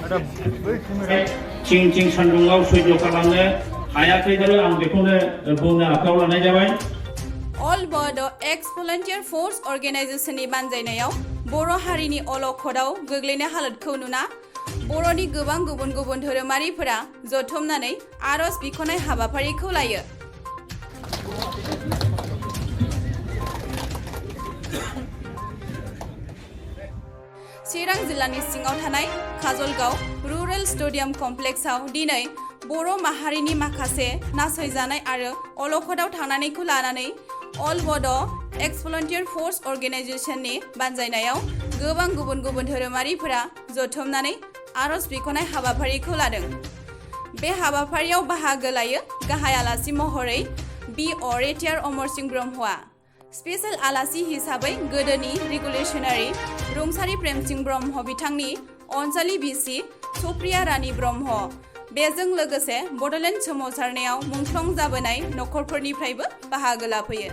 चिं सान्दुङाव सैज्य खालामनो हायाखैब्ला आं बेखौनो बुंनो आखायाव लानाय जाबाय। All Bodo Ex-Volunteer Force Organizationनि बानजायनायाव बर' हारिनि अलखदाव गोग्लैनाय हालोदखौ नुना बर'नि गोबां गुबुन गुबुन धोरोमारिफोरा जथुमनानै आरज बिख'नाय हाबाफारिखौ लायो। चिरां जिल्लानि सिङाव थानाय काजलगाव रुरेल स्टेडियाम कमप्लेक्सआव दिनै बर' माहारिनि माखासे नासयजानाय आरो अलखदाव थांनायखौ लानानै अल बड' एक्स-भलन्टियार फर्स अर्गेनाइजेशननि बानजायनायाव गोबां गुबुन गुबुन धोरोमारिफोरा जथुमनानै आरज बिख'नाय हाबाफारिखौ लादों। बे हाबाफारियाव बाहागो लायो गाहाय आलासि महरै B.O. रिटायार अमर सिंह ब्रह्मआ, स्पेशल आलासि हिसाबै गोदोनि रेगुलेशनारि रुंसारि प्रेम सिंह ब्रह्म बिथांनि अनजालि बिसि सुप्रिया रानी ब्रह्म, बेजों लोगोसे बड'लेण्ड सोमावसारनायाव मुंख्लं जाबोनाय नखरफोरनिफ्रायबो बाहागो लाफैयो।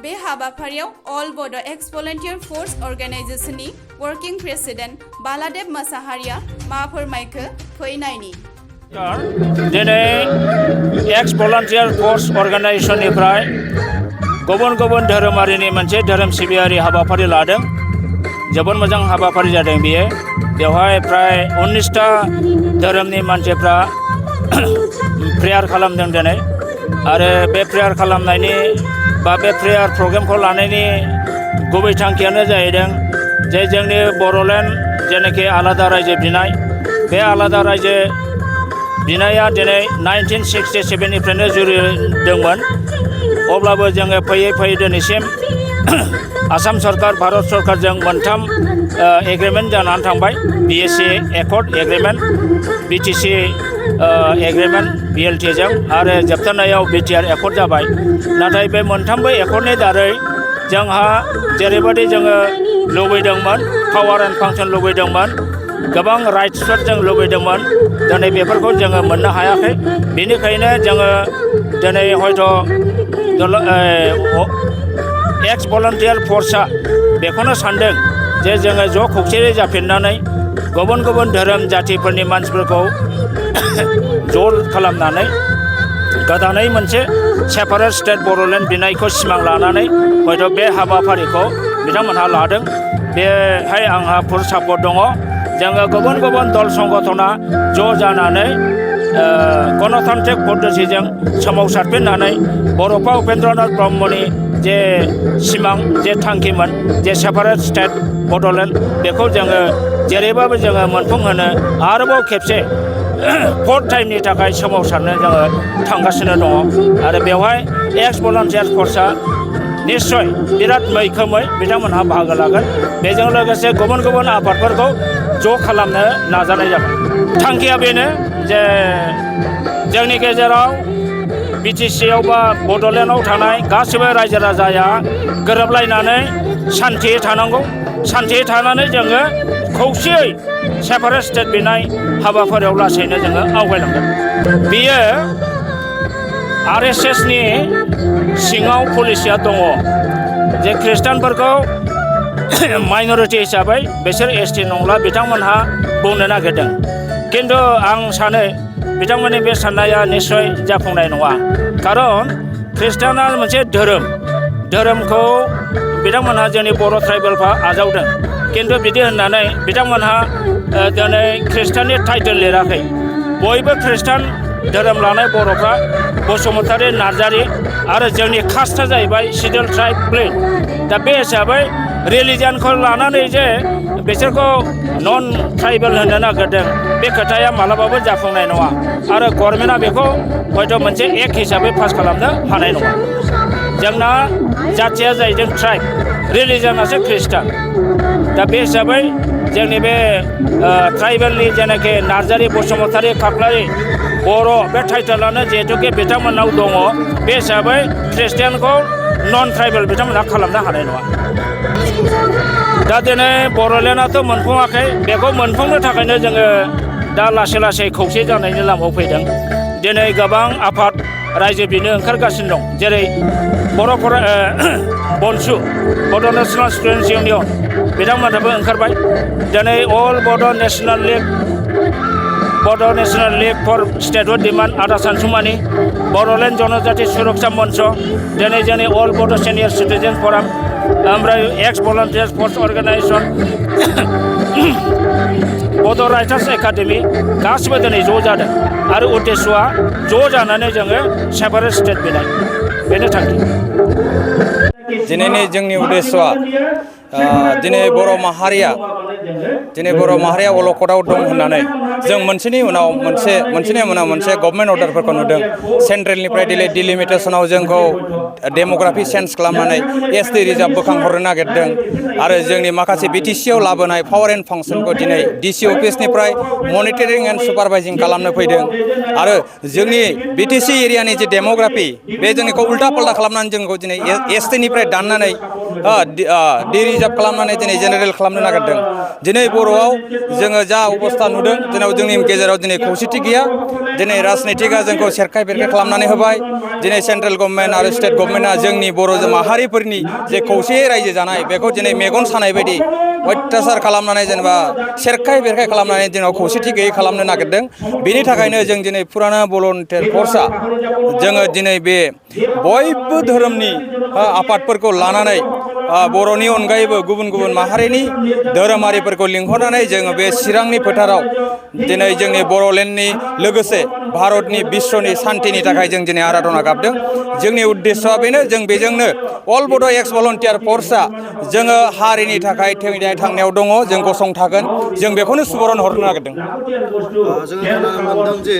बे हाबाफारियाव अल बड' एक्स-भलन्टियार फर्स अर्गेनाइजेशननि वर्किं प्रेसिडेन्ट बालादेब मोसाहारिया मा फोरमायखो फैनायनि। दिनै एक्स-भलन्टियार फर्स अर्गेनाइजेशननिफ्राय गुबुन गुबुन धोरोमारिनि मोनसे धोरोम सिबियारि हाबाफारि लादों। जोबोद मोजां हाबाफारि जादों बेयो। बेवहाय प्राय 19टा धोरोमनि मानसिफ्रा प्रेयार खालामदों दिनै आरो बे प्रेयार खालामनायनि बा बे प्रेयार प्रग्रामखौ लानायनि गुबै थांखियानो जाहैदों जे जोंनि बड'लेण्ड जेनाखि आलादा रायजो बिनाय, बे आलादा रायजो बिनाया दिनै 1967निफ्रायनो जुरिदोंमोन। अब्लाबो जोङो फैयै फैयै दिनैसिम आसाम सरकार भारत सरकारजों मोनथाम एग्रिमेन्ट जानानै थांबाय। BSc accord agreement, BTC agreement BLTजों आरो जोबथारनायाव BTR एकर्ड जाबाय। नाथाय बे मोनथामबो एकर्डनि दारै जोंहा जेरैबायदि जोङो लुबैदोंमोन, पावार एन्ड फांसन लुबैदोंमोन, गोबां राइट्सफोर जों लुबैदोंमोन, दिनै बेफोरखौ जोङो मोननो हायाखै। बेनिखायनो जोङो दिनै हयथ' एक्स-भलन्टियार फर्सआ बेखौनो सानदों जे जोङो ज' खौसेयै जाफिननानै गुबुन गुबुन धोरोम जाथिफोरनि मानसिफोरखौ ज' खालामनानै गोदानै मोनसे सेपारेट स्टेट बड'लेण्ड बिनायखौ सिमां लानानै हयथ' बे हाबाफारिखौ बिथांमोनहा लादों। बेहाय आंहा फुल सापर्ट दङ। जोङो गुबुन गुबुन दल संगठना ज' जानानै गणतान्त्रिक पद्धतिजों सोमावसारफिननानै बड'फा उपेन्द्रनाथ ब्रह्मनि जे सिमां, जे थांखिमोन, जे सेपारेट स्टेट बड'लेण्ड, बेखौ जोङो जेरैबाबो जोङो मोनफुंहोनो आरोबाव खेबसे 4th टाइमनि थाखाय सोमावसारनो जोङो थांगासिनो दङ। आरो बेवहाय एक्स-भलन्टियार फर्सआ निश्चय बिराद मैखोमै बिथांमोनहा बाहागो लागोन। बेजों लोगोसे गुबुन गुबुन आफादफोरखौ ज' खालामनो नाजानाय जागोन। थांखिया बेनो जे जोंनि गेजेराव BTCआव बा बड'लेण्डआव थानाय गासिबो रायजो राजाया गोरोबलायनानै सान्थियै थानांगौ। सान्थियै थानानै जोङो खौसेयै सेपारेट स्टेट बिनाय हाबाफारियाव लासैनो जोङो आवगायलांगोन। बेयो RSSनि सिङाव पलिसिया दङ जे खृष्टानफोरखौ माइनरिटि हिसाबै बिसोर ST नंला बिथांमोनहा बुंनो नागिरदों। खिन्थु आं सानो बिथांमोननि बे साननाया निस्सय जाफुंनाय नङा। खारन खृष्टाना मोनसे धोरोमखौ बिथांमोनहा जोंनि बर' ट्राइबेलफ्रा आजावदों। खिन्थु बिदि होननानै बिथांमोनहा दिनै खृष्टाननि टाइटेल लिराखै। बयबो खृष्टान धोरोम लानाय बर'फ्रा बसुमतारी, नार्जारी आरो जोंनि कास्टआ जाहैबाय सिडुल ट्राइब प्लेन। दा बे हिसाबै रिलिजनखौ लानानै जे बिसोरखौ नन ट्राइबेल होनो नागिरदों, बे खोथाया मालाबाबो जाफुंनाय नङा आरो गभर्नमेन्टआ बेखौ हयथ' मोनसे एक्ट हिसाबै पास खालामनो हानाय नङा। जोंना जाथिया जाहैदों ट्राइब, रिलिजनासो खृष्टान। दा बे हिसाबै जोंनि बे ट्राइबेलनि जेनाखि नार्जारी, बसुमतारी, खाख्लारि, बर' बे टाइटेलानो जिहेतुके बिथांमोननाव दङ, बे हिसाबै खृष्टियानखौ नन ट्राइबेल बिथांमोनहा खालामनो हानाय नङा। दा दिनै बड'लेण्डआथ' मोनफुङाखै, बेखौ मोनफुंनो थाखायनो जोङो दा लासै लासै खौसे जानायनि लामायाव फैदों। दिनै गोबां आफाद रायजो बिनो ओंखारगासिनो दं जेरै बनसु बड' नेशनेल स्टुडेन्टस इउनियन बिथांमोनहाबो ओंखारबाय दिनै all Bodo' national league for statehood demand आदा सानसुमानि बड'लेण्ड जनजाति सुरक्षा मंच दिनै जोंनि अल बड' सिनियर सिटिजेन फराम ओमफ्राय एक्स भलन्टियार्स फर्स अर्गानाइजेसन बड' राइटार्स एकाडेमि गासिबो दिनै ज' जादों आरो उद्देश्यआ ज' जानानै जोङो सेपारेट स्टेट बिनाय बेनो थांखि दिनैनि जोंनि उद्देश्यआ दिनै बर' माहारिया अलखदाव दं होननानै जों मोनसेनि उनाव मोनसे गभर्नमेन्ट अर्डारफोरखौ नुदों सेन्ट्रेलनिफ्राय डिलिमिटेसनाव जोंखौ डेमोग्राफि चेन्ज खालामनानै एसटि रिजार्भ बोखांहरनो नागिरदों आरो जोंनि माखासे बिटिसिआव लाबोनाय पावार एन्ड फांसनखौ दिनै डिसि अफिसनिफ्राय मनिटरिं एन्ड सुपारभाइजिं खालामनो फैदों आरो जोंनि बिटिसि एरियानि जे डेमोग्राफि बे जोंनिखौ उल्टा पाल्टा खालामनानै जोंखौ दिनै एसटिनिफ्राय दाननानै डि रिजार्भ खालामनानै दिनै जेनेरेल खालामनो नागिरदों दिनै बर'आव जोङो जा अबस्था नुदों जोंनि गेजेराव दिनै खौसेथि गैया दिनै राजनितिकआ जोंखौ सेरखाय बेरखाय खालामनानै होबाय दिनै सेन्ट्रेल गभर्नमेन्ट आरो स्टेट गभर्नमेन्टआ जोंनि बर' माहारिफोरनि जे खौसेयै रायजो जानाय बेखौ दिनै मेगन सानाय बायदि अत्याचार खालामनानै जेनेबा सेरखाय बेरखाय खालामनानै जोंनाव खौसेथि गैयै खालामनो नागिरदों बेनि थाखायनो जों दिनै फुराना भलन्टियार फर्सआ जोङो दिनै बे बयबो धोरोमनि आफादफोरखौ लानानै बर'नि अनगायैबो गुबुन गुबुन माहारिनि धोरोमारिफोरखौ लिंहरनानै जोङो बे चिरांनि फोथाराव दिनै जोंनि बर'लेण्डनि लोगोसे भारतनि बिश्वनि शान्तिनि थाखाय जों दिनै आराधना गाबदों जोंनि उद्देश्यआ बेनो जों बेजोंनो अल बड' एक्स भलन्टियार फर्सआ जोङो हारिनि थाखाय थैनाय थांनायाव दङ जों गसंथागोन जों बेखौनो सुबुरुन हरनो नागिरदों जोङो खोनानो मोनदों जे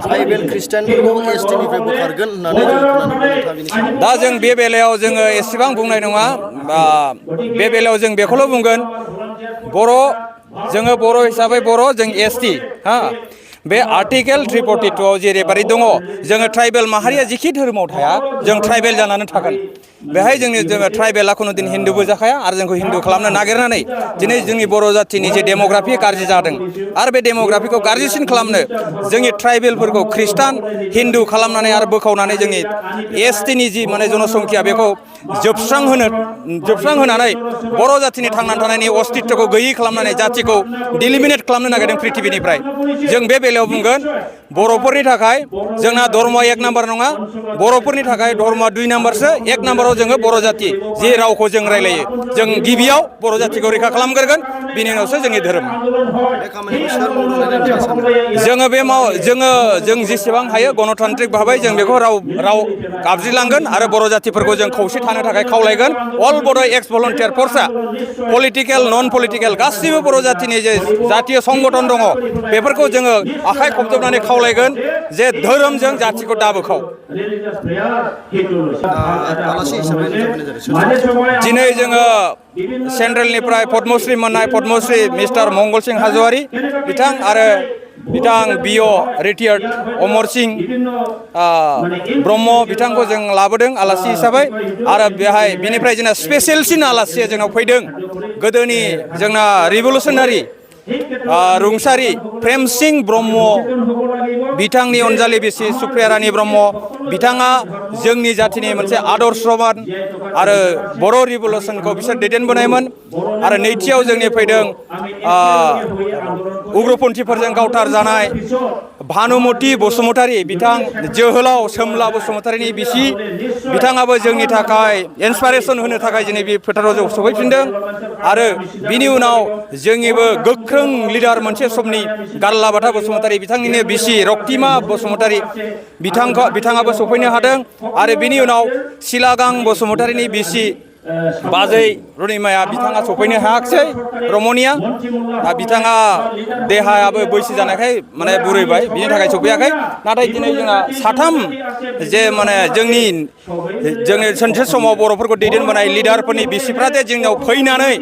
ट्राइबेल ख्रिस्टियानफोरखौ एसटिनिफ्राय बोखारगोन होननानै जों खोनानो मोनदों दा जों बे बेलायाव जोङो एसेबां बुंनाय नङा बे बेलायाव जों बेखौल' बुंगोन जोङो बर' हिसाबै जों एसटि बे आर्टिकेल 342आव जेरैबायदि दङ जोङो ट्राइबेल माहारिया जिखि धोरोमाव थाया जों ट्राइबेल जानानै थागोन बेहाय जोङो ट्राइबेला खुनु दिन हिन्दुबो जाखाया आरो जोंखौ हिन्दु खालामनो नागिरनानै दिनै जोंनि बर' जाथिनि जे डेमोग्राफि गाज्रि जादों आरो बे डेमोग्राफिखौ गाज्रिसिन खालामनो जोंनि ट्राइबेलफोरखौ ख्रिस्टान हिन्दु खालामनानै आरो बोखावनानै जोंनि एसटिनि जि माने जनसंख्या बेखौ जोबस्रांहोनानै बर' जाथिनि थांनानै थानायनि अस्तित्वखौ गैयै खालामनानै जाथिखौ डिलिमिनेट खालामनो नागिरदों पृथिबिनिफ्राय जों बे बेलायाव बुंगोन बर'फोरनि थाखाय जोंना धर्मआ 1 नाम्बार नङा बर'फोरनि थाखाय धर्मआ 2 नाम्बारसो 1 नाम्बाराव जोङो बर' जाथि जे रावखौ जों रायलायो जों गिबियाव बर' जाथिखौ रैखा खालामग्रोगोन बिनि उनावसो जोंनि धोरोम जों जेसेबां हायो गणतान्त्रिक भाबै जों बेखौ राव गाबज्रिलांगोन आरो बर' जातिफोरखौ जों खौसे थानो थाखाय खावलायगोन अल बड' एक्स भलन्टियार फर्सआ पलिटिकेल नन पलिटिकेल गासिबो बर' जातिनि जे जातीय संगठन दङ बेफोरखौ जोङो आखाइ खबजबनानै खावलायगोन जे धोरोमजों जातिखौ दाबोखाव दिनै जोङो सेन्ट्रेलनिफ्राय पद्मश्री मोननाय पद्मश्री मिस्टार मंगल सिं हाज'वारि बिथां बिअ रिटायार्ड अमर सिं ब्रह्म बिथांखौ जों लाबोदों आलासि हिसाबै आरो बेहाय बिनिफ्राय जोंना स्पेसियेलसिन आलासिया जोंनाव फैदों गोदोनि जोंना रिभलुसनारि रुंसारि प्रेम सिं ब्रह्म बिथांनि अनजालि बिसि सुप्रिया रानी ब्रह्म बिथाङा जोंनि जातिनि मोनसे आदर्शमान आरो बर' रिभलुसनखौ बिसोर दैदेनबोनायमोन आरो नैथियाव जोंनि फैदों उग्रपन्थीफोरजों गावथार जानाय भानुमति बसुमतारी बिथां जोहोलाव सोमला बसुमतारीनि बिसि बिथाङाबो जोंनि थाखाय इन्सपिरेसन होनो थाखाय दिनै बे फोथाराव जों सफैफिनदों आरो बिनि उनाव जोंनिबो गोख्रों लिडार मोनसे समनि गारलाबाथा बसुमतारी बिथांनिनो बिसि रक्तिमा बसुमतारी बिथाङाबो सफैनो हादों आरो बिनि उनाव सिलागां बसुमतारीनि बिसि बाजै रनिमाया बिथाङा सफैनो हायाखिसै रमनिया बिथाङा देहायाबो बैसो जानायखाय माने बुरैबाय बिनि थाखाय सफैयाखै नाथाय दिनै जोंहा साथाम जे माने जोंनि मोनसे समाव बर'फोरखौ दैदेनबोनाय लिडारफोरनि बिसिफ्रा जे जोंनाव फैनानै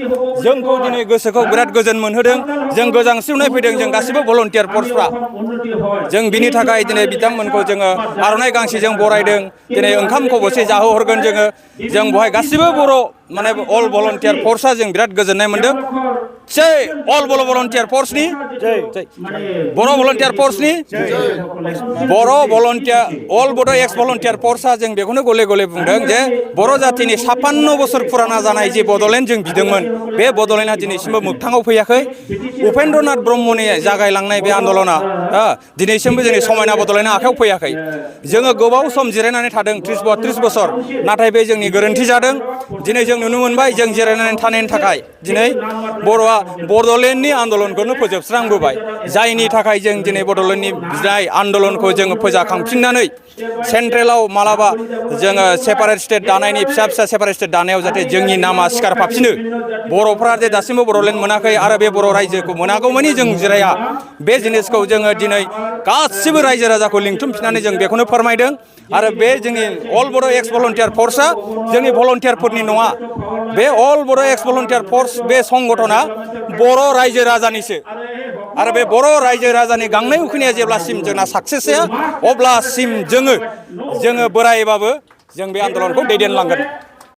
जोंखौ दिनै गोसोखौ बिराद गोजोन मोनहोदों जों गोजांस्रिवनाय फैदों जों गासिबो भलन्टियार फर्सफ्रा जों बिनि थाखाय दिनै बिथांमोनखौ जोङो आर'नाइ गांसेजों बरायदों दिनै ओंखाम खबसे जाहोहरगोन जों बेवहाय गासिबो बर' माने अल भलन्टियार फर्सआ जों बिराद गोजोननाय मोनदों जै अल बर' भलन्टियार फर्सनि बर' भलन्टियार फर्सनि बर' भलन्टियार अल बड' एक्स भलन्टियार फर्सआ जों बेखौनो गले गले बुंदों जे बर' जातिनि 56 बोसोर फुराना जानाय जे बड'लेण्ड जों बिदोंमोन बे बड'लेण्डआ दिनैसिमबो मोगथाङाव फैयाखै उपेन्द्रनाथ ब्रह्मनि जागायलांनाय बे आन्दलना दिनैसिमबो जोंनि समायना बड'लेण्डआ आखायाव फैयाखै जोङो गोबाव सम जिरायनानै थादों 30 बोसोर नाथाय बे जोंनि गोरोन्थि जादों दिनै जों नुनो मोनबाय जों जिरायनानै थानायनि थाखाय दिनै बर'आ बड'लेण्डनि आन्दलनखौनो फोजोबस्रांबोबाय जायनि थाखाय जों दिनै बड'लेण्डनि बिनाय आन्दलनखौ जोङो फोजाखांफिननानै सेन्ट्रेलाव मालाबा जोङो सेपारेट स्टेट दानायनि फिसा सेपारेट स्टेट दानायाव जाहाथे जोंनि नामा सिखारफाफिनो बर'फ्रा जे दासिमबो बड'लेण्ड मोनाखै आरो बे बर' रायजोखौ मोनागौमानि जों जिराया बे जिनिसखौ जोङो दिनै गासिबो रायजो राजाखौ लिंथुमफिननानै जों बेखौनो फोरमायदों आरो बे जोंनि अल बर' एक्स भलन्टियार फर्सआ जोंनि भलन्टियारफोरनि नङा बे अल बर' एक्स भलन्टियार फर्स बे संगठना बर' रायजो राजानिसो आरो बे बर' रायजो राजानि गांनाय उखैनाया जेब्लासिम जोंना साक्सेस जाया अब्लासिम जोङो बोरायबाबो जों बे आन्दलनखौ दैदेनलांगोन